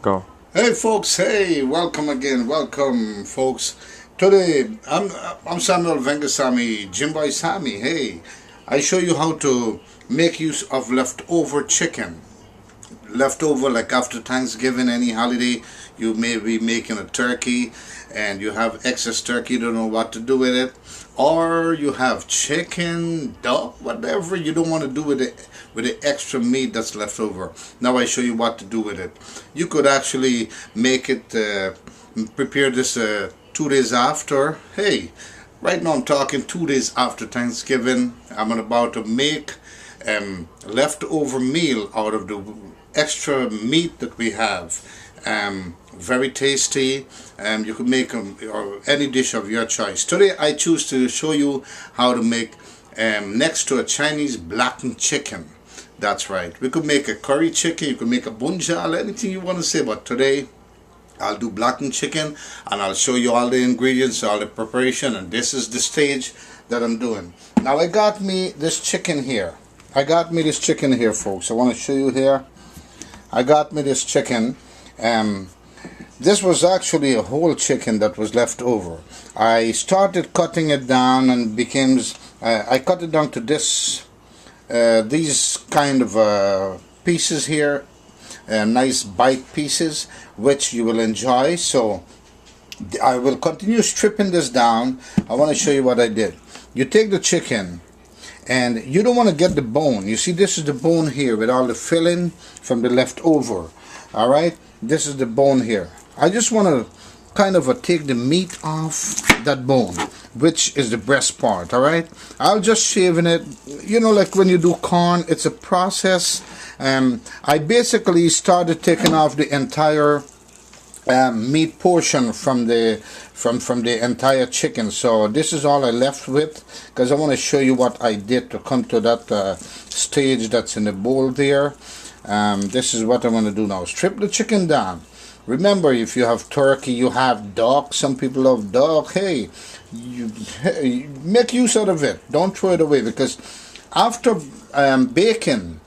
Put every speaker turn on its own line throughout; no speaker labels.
Go.
Hey folks, hey, welcome again, welcome folks. Today I'm Samuel Sammy, JIMBOY Sammy. Hey, I show you how to make use of leftover chicken. Leftover, like after Thanksgiving, any holiday, you may be making a turkey and you have excess turkey, you don't know what to do with it, or you have chicken, duck, whatever you don't want to do with the extra meat that's left over. Now I show you what to do with it. You could actually make it, prepare this 2 days after. Hey, right now I'm talking 2 days after Thanksgiving. I'm about to make leftover meal out of the extra meat that we have. Very tasty. You could make or any dish of your choice. Today I choose to show you how to make next to a Chinese blackened chicken. That's right. We could make a curry chicken, you could make a bunjal, anything you want to say, but today I'll do blackened chicken and I'll show you all the ingredients, all the preparation, and this is the stage that I'm doing. Now I got me this chicken here. Folks. I want to show you here. I got me this chicken. This was actually a whole chicken that was left over. I started cutting it down and I cut it down to these kind of pieces here, nice bite pieces, which you will enjoy. So I will continue stripping this down. I want to show you what I did. You take the chicken and you don't want to get the bone. You see, this is the bone here with all the filling from the leftover. Alright, this is the bone here. I just want to kind of take the meat off that bone, which is the breast part. Alright, I'll just shaving it, you know, like when you do corn, it's a process. I basically started taking off the entire meat portion from the entire chicken. So this is all I left with, because I want to show you what I did to come to that stage that's in the bowl there. This is what I'm going to do now. Strip the chicken down. Remember, if you have turkey, you have duck. Some people love duck. Hey, you make use out of it. Don't throw it away, because after baking,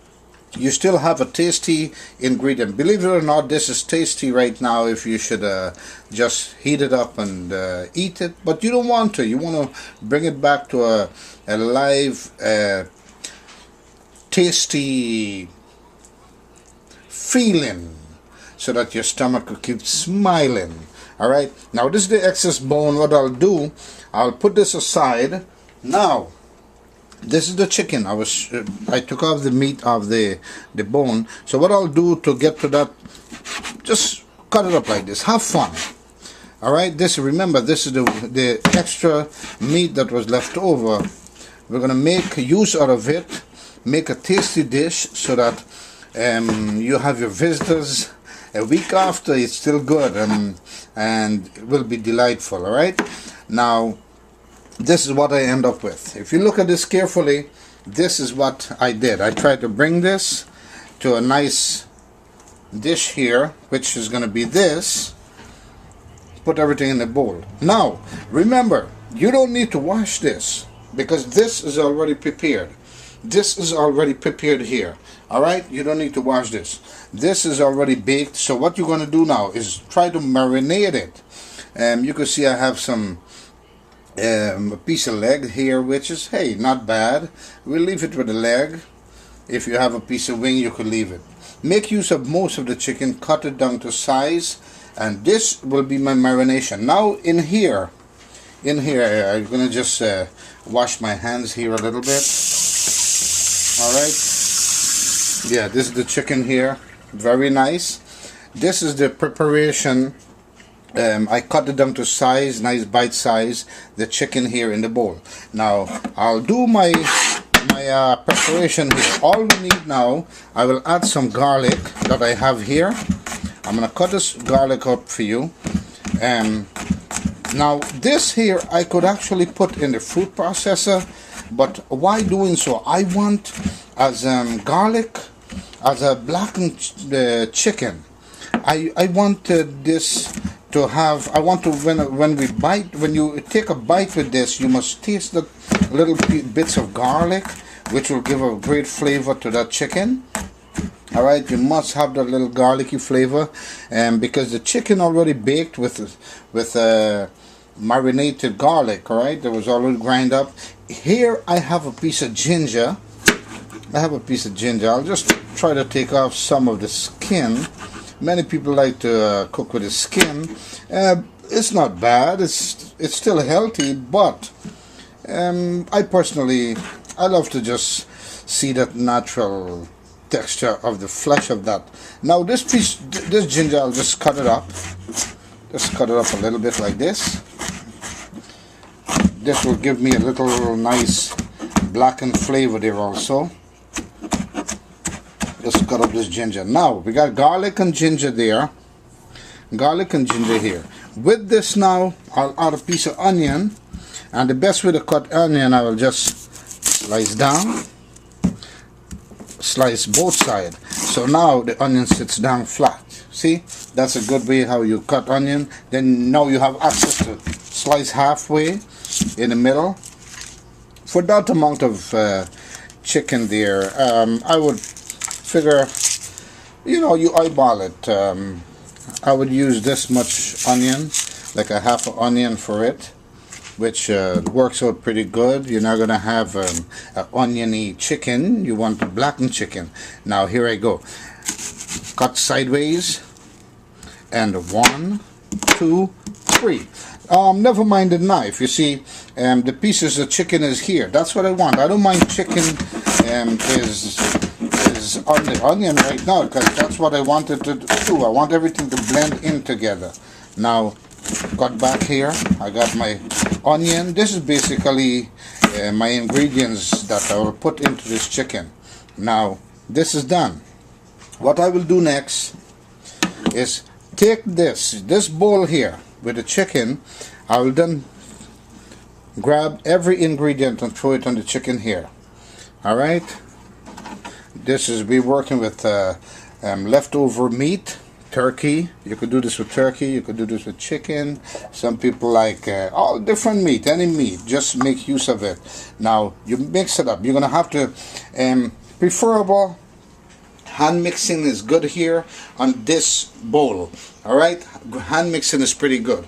you still have a tasty ingredient. Believe it or not, this is tasty right now. If you should just heat it up and eat it, but you don't want to. You want to bring it back to a live, tasty feeling, so that your stomach will keep smiling. Alright, now this is the excess bone. What I'll do, I'll put this aside. Now this is the chicken. I took off the meat of the bone. So what I'll do to get to that, just cut it up like this. Have fun. Alright, remember, this is the extra meat that was left over. We're gonna make use out of it, make a tasty dish, so that you have your visitors a week after, it's still good, and it will be delightful. Alright, now this is what I end up with. If you look at this carefully, this is what I did. I tried to bring this to a nice dish here, which is going to be this. Put everything in the bowl. Now remember, you don't need to wash this, because this is already prepared. This is already prepared here. Alright, you don't need to wash this. This is already baked. So what you're going to do now is try to marinate it. You can see I have a piece of leg here, which is, hey, not bad. We'll leave it with the leg. If you have a piece of wing, you could leave it. Make use of most of the chicken, cut it down to size, and this will be my marination. Now in here, I'm going to just wash my hands here a little bit. Alright, yeah, this is the chicken here, very nice. This is the preparation. I cut it down to size, nice bite size, the chicken here in the bowl. Now I'll do my preparation here. All we need now, I will add some garlic that I have here. I'm gonna cut this garlic up for you. Now this here I could actually put in the food processor, but why doing so? I want as garlic as a blackened chicken. I want this to have. I want to when you take a bite with this, you must taste the little bits of garlic, which will give a great flavor to that chicken. All right, you must have that little garlicky flavor, because the chicken already baked with marinated garlic. All right, that was already grind up. Here I have a piece of ginger. I'll just try to take off some of the skin. Many people like to cook with the skin. It's not bad. It's still healthy, but I personally love to just see that natural texture of the flesh of that. Now this ginger, I'll just cut it up. Just cut it up a little bit like this. This will give me a little nice blackened flavor there also. Just cut up this ginger. Now we got garlic and ginger there. Garlic and ginger here. With this now, I'll add a piece of onion. And the best way to cut onion, I will just slice down. Slice both sides. So now the onion sits down flat. See? That's a good way how you cut onion. Then now you have access to slice halfway in the middle. For that amount of chicken there, I would figure, you know, you eyeball it. I would use this much onion, like a half an onion for it, which works out pretty good. You're not gonna have an oniony chicken. You want the blackened chicken. Now here I go. Cut sideways, and 1, 2, 3. Never mind the knife. You see, the pieces of chicken is here. That's what I want. I don't mind chicken is on the onion right now, because that's what I wanted to do. I want everything to blend in together. Now, cut back here. I got my onion. This is basically my ingredients that I will put into this chicken. Now, this is done. What I will do next is take this bowl here with the chicken. I will then grab every ingredient and throw it on the chicken here. Alright, this is we working with leftover meat, turkey. You could do this with turkey, you could do this with chicken. Some people like all different meat, any meat, just make use of it. Now you mix it up. You're gonna have to preferable hand mixing is good here on this bowl. Alright, hand mixing is pretty good.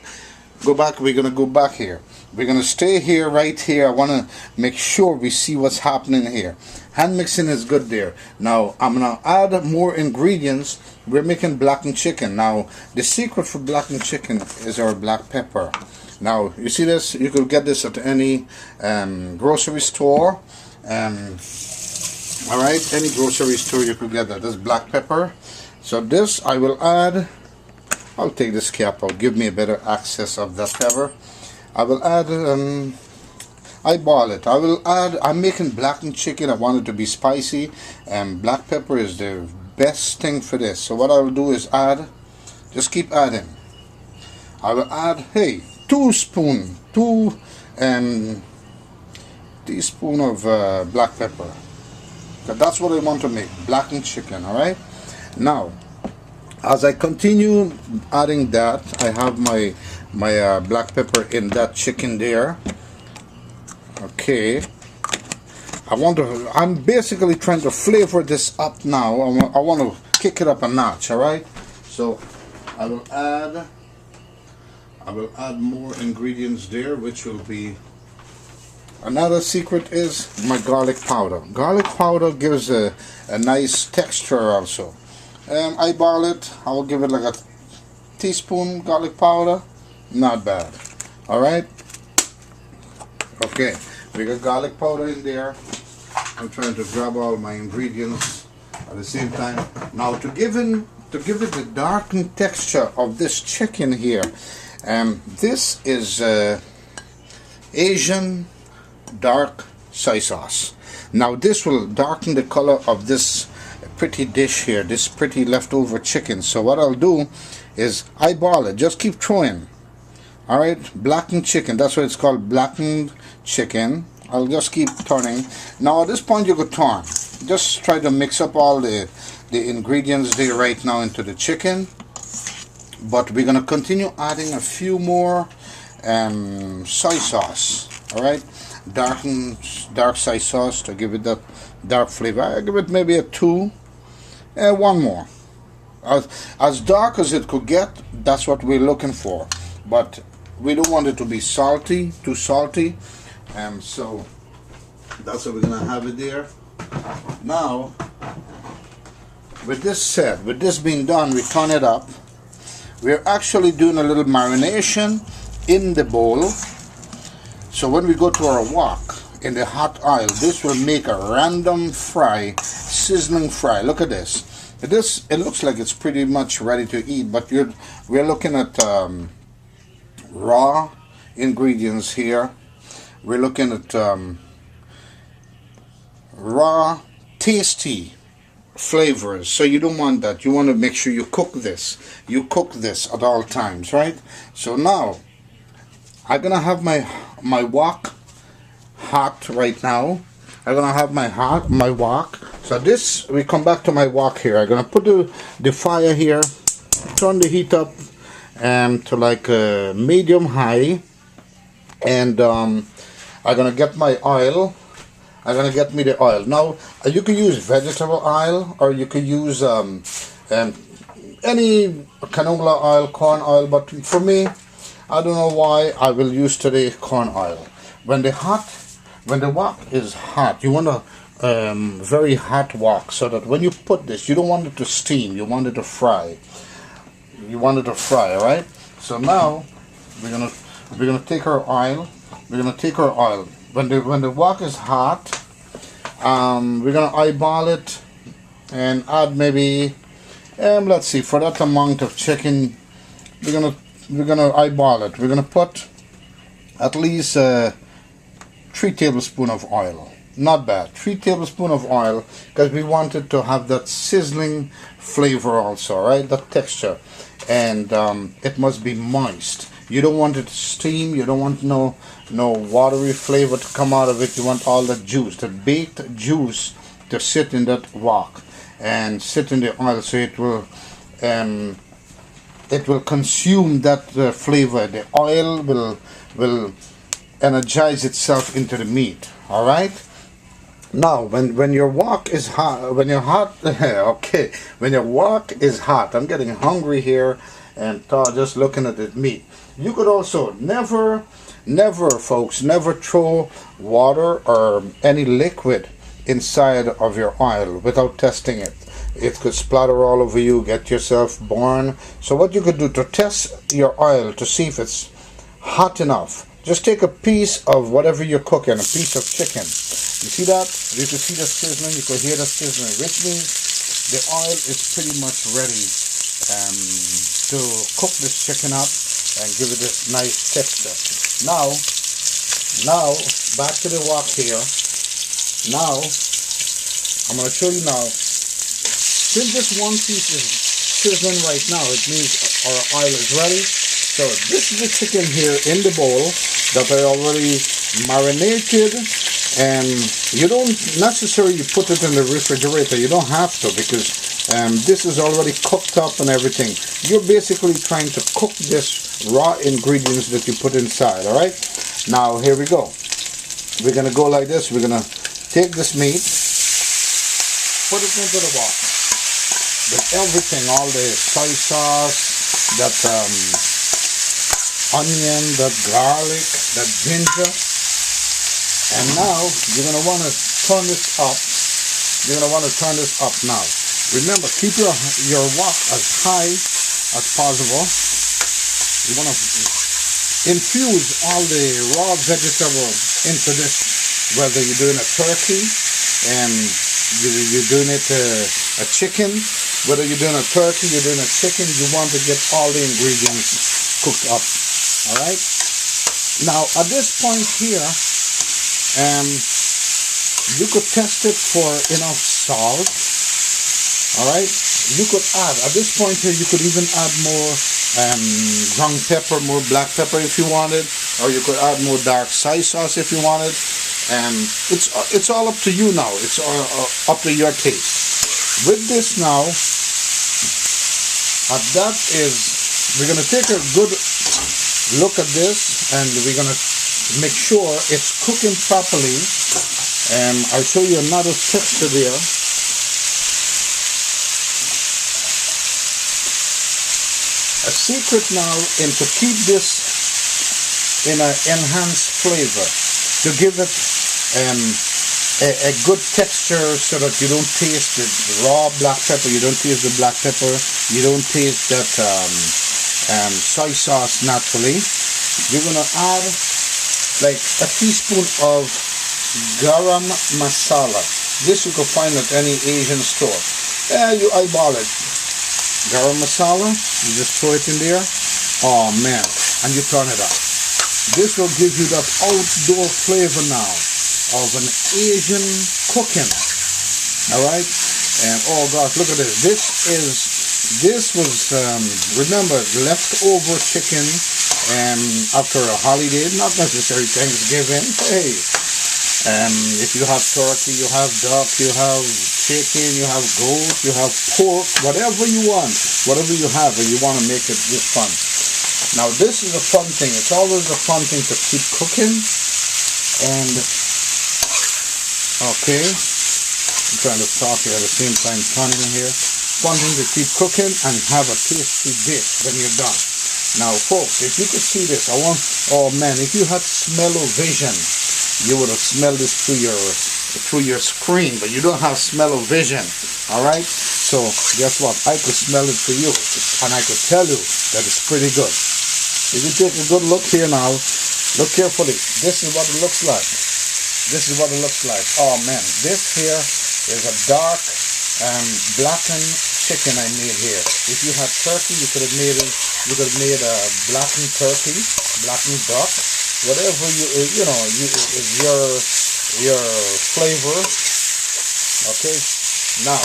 Go back, we're gonna go back here. We're gonna stay here, right here. I wanna make sure we see what's happening here. Hand mixing is good there. Now I'm gonna add more ingredients. We're making blackened chicken. Now the secret for blackened chicken is our black pepper. Now you see this, you could get this at any grocery store. Alright, any grocery store you could get that. This black pepper. So this I will add. I'll take this cap out, give me a better access of that pepper. I will add, eyeball it. I will add, I'm making blackened chicken. I want it to be spicy, and black pepper is the best thing for this. So what I will do is add, just keep adding. I will add, hey, 2 teaspoon of black pepper. That's what I want to make, blackened chicken, alright? Now, as I continue adding that, I have my black pepper in that chicken there. Okay, I'm basically trying to flavor this up now. I want to kick it up a notch. All right, so I will add more ingredients there, which will be another secret is my garlic powder. Garlic powder gives a nice texture also. Eyeball it. I will give it like a teaspoon garlic powder. Not bad. Alright. Okay. We got garlic powder in there. I'm trying to grab all my ingredients at the same time. Now to give it the darkened texture of this chicken here. This is Asian dark soy sauce. Now this will darken the color of this pretty dish here, this pretty leftover chicken. So what I'll do is eyeball it, just keep throwing. Alright, blackened chicken, that's what it's called, blackened chicken. I'll just keep turning. Now at this point you could turn. Just try to mix up all the ingredients there right now into the chicken. But we're going to continue adding a few more soy sauce. Alright, dark soy sauce to give it that dark flavor. I give it maybe a 2. And one more. As dark as it could get, that's what we're looking for. But we don't want it to be salty, too salty. So that's what we're gonna have it there. Now, with this set, with this being done, we turn it up. We're actually doing a little marination in the bowl. So when we go to our wok in the hot oil, this will make a random fry, sizzling fry. Look at this. It looks like it's pretty much ready to eat, but we're looking at raw ingredients here. We're looking at raw, tasty flavors. So you don't want that. You want to make sure you cook this. You cook this at all times, right? So now I'm gonna have my wok hot right now. I'm gonna have my wok. So this, we come back to my wok here. I'm gonna put the fire here, turn the heat up to like medium high, and I'm gonna get my oil. I'm gonna get me the oil. Now you could use vegetable oil, or you could use any canola oil, corn oil, but for me, I don't know why, I will use today corn oil. When the wok is hot, you want a very hot wok, so that when you put this, you don't want it to steam, you want it to fry. You want it to fry, all right? So now we're gonna take our oil. We're gonna take our oil. When the wok is hot, we're gonna eyeball it and add maybe let's see, for that amount of chicken, we're gonna eyeball it. We're gonna put at least 3 tablespoons of oil. Not bad. 3 tablespoons of oil, because we want it to have that sizzling flavor also, right? That texture, and it must be moist. You don't want it to steam. You don't want no watery flavor to come out of it. You want all the juice, the baked juice, to sit in that wok and sit in the oil, so it will consume that flavor. The oil will energize itself into the meat. All right. Now, when your wok is hot, okay, when your wok is hot, I'm getting hungry here, and just looking at the meat. You could also never, folks, never throw water or any liquid inside of your oil without testing it. It could splatter all over you, get yourself burned. So what you could do to test your oil to see if it's hot enough, just take a piece of whatever you're cooking, a piece of chicken. You see that? You can see the sizzling, you can hear the sizzling, which means the oil is pretty much ready to cook this chicken up and give it this nice texture. Now, back to the wok here. Now, I'm going to show you now. Since this one piece is sizzling right now, it means our oil is ready. So this is the chicken here in the bowl that I already marinated, and you don't necessarily put it in the refrigerator. You don't have to, because this is already cooked up and everything. You're basically trying to cook this raw ingredients that you put inside. All right. Now here we go. We're gonna go like this. We're gonna take this meat, put it into the wok with everything, all the soy sauce, that onion, that garlic, that ginger. And now you're going to want to turn this up. You're going to want to turn this up now. Remember, keep your wok as high as possible. You want to infuse all the raw vegetable into this, whether you're doing a turkey and you're doing it a chicken, whether you're doing a turkey, you're doing a chicken, you want to get all the ingredients cooked up. All right. Now at this point here, you could test it for enough salt. All right. You could add, at this point here, you could even add more ground pepper, more black pepper if you wanted, or you could add more dark soy sauce if you wanted. It's all up to you now. It's all up to your taste. With this now, that is, we're gonna take a good look at this, and we're gonna make sure it's cooking properly. I'll show you another texture there. A secret now in to keep this in an enhanced flavor, to give it a good texture, so that you don't taste the raw black pepper, you don't taste the black pepper, you don't taste that soy sauce naturally. You're gonna add like a teaspoon of garam masala. This you can find at any Asian store. You eyeball it. Garam masala, you just throw it in there. Oh man, and you turn it up. This will give you that outdoor flavor now of an Asian cooking. Alright? And oh gosh, look at this. This was remember, leftover chicken after a holiday, not necessarily Thanksgiving. Hey, if you have turkey, you have duck, you have chicken, you have goat, you have pork, whatever you want, whatever you have, and you want to make it this fun. Now this is a fun thing. It's always a fun thing to keep cooking. And okay, I'm trying to talk here at the same time turning here. Fun thing to keep cooking and have a tasty dish when you're done. Now folks, if you could see this, oh man, if you had smell-o-vision, you would have smelled this through your screen, but you don't have smell-o-vision. Alright? So guess what? I could smell it for you, and I could tell you that it's pretty good. If you take a good look here now, look carefully. This is what it looks like. This is what it looks like. Oh man, this here is a dark blackened chicken I made here. If you had turkey, you could have made it. You could have made a blackened turkey, blackened duck, whatever is your flavor. Okay, now.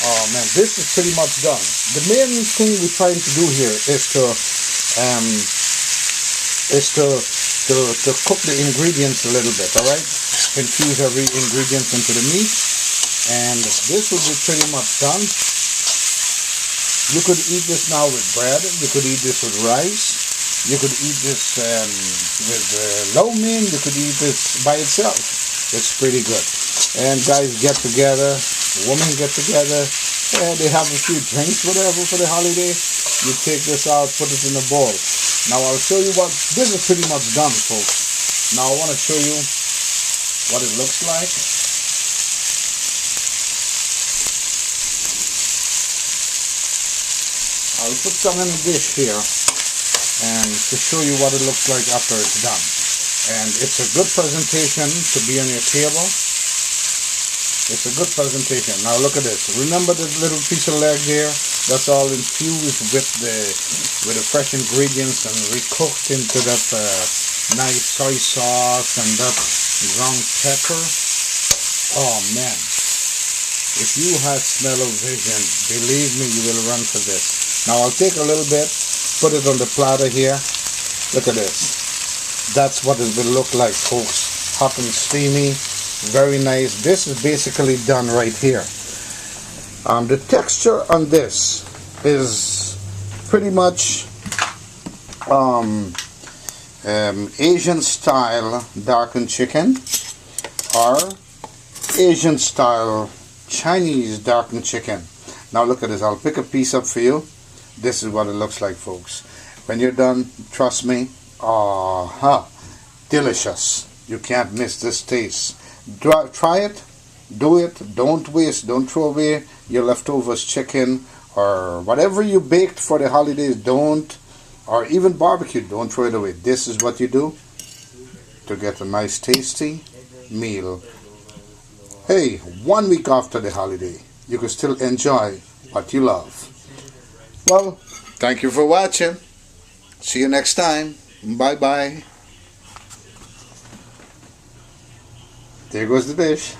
Oh man, this is pretty much done. The main thing we're trying to do here is to cook the ingredients a little bit. All right, infuse every ingredient into the meat, and this will be pretty much done. You could eat this now with bread. You could eat this with rice. You could eat this with lo mein. You could eat this by itself. It's pretty good. And guys get together, women get together, and they have a few drinks, whatever, for the holiday. You take this out, put it in a bowl. Now I'll show you what, this is pretty much done, folks. Now I want to show you what it looks like. I'll put some in a dish here, and to show you what it looks like after it's done. And it's a good presentation to be on your table. It's a good presentation. Now look at this. Remember the little piece of leg there? That's all infused with the fresh ingredients and recooked into that nice soy sauce and that ground pepper. Oh man. If you had smell-o-vision, believe me, you will run for this. Now I'll take a little bit, put it on the platter here. Look at this. That's what it will look like, folks. Hot and steamy. Very nice. This is basically done right here. The texture on this is pretty much Asian style darkened chicken or Asian style Chinese darkened chicken. Now look at this. I'll pick a piece up for you. This is what it looks like, folks. When you're done, trust me, delicious. You can't miss this taste. Try it, do it, don't waste, don't throw away your leftovers chicken or whatever you baked for the holidays, don't, or even barbecue, don't throw it away. This is what you do to get a nice tasty meal. Hey, 1 week after the holiday, you can still enjoy what you love. Well, thank you for watching. See you next time. Bye bye. There goes the dish.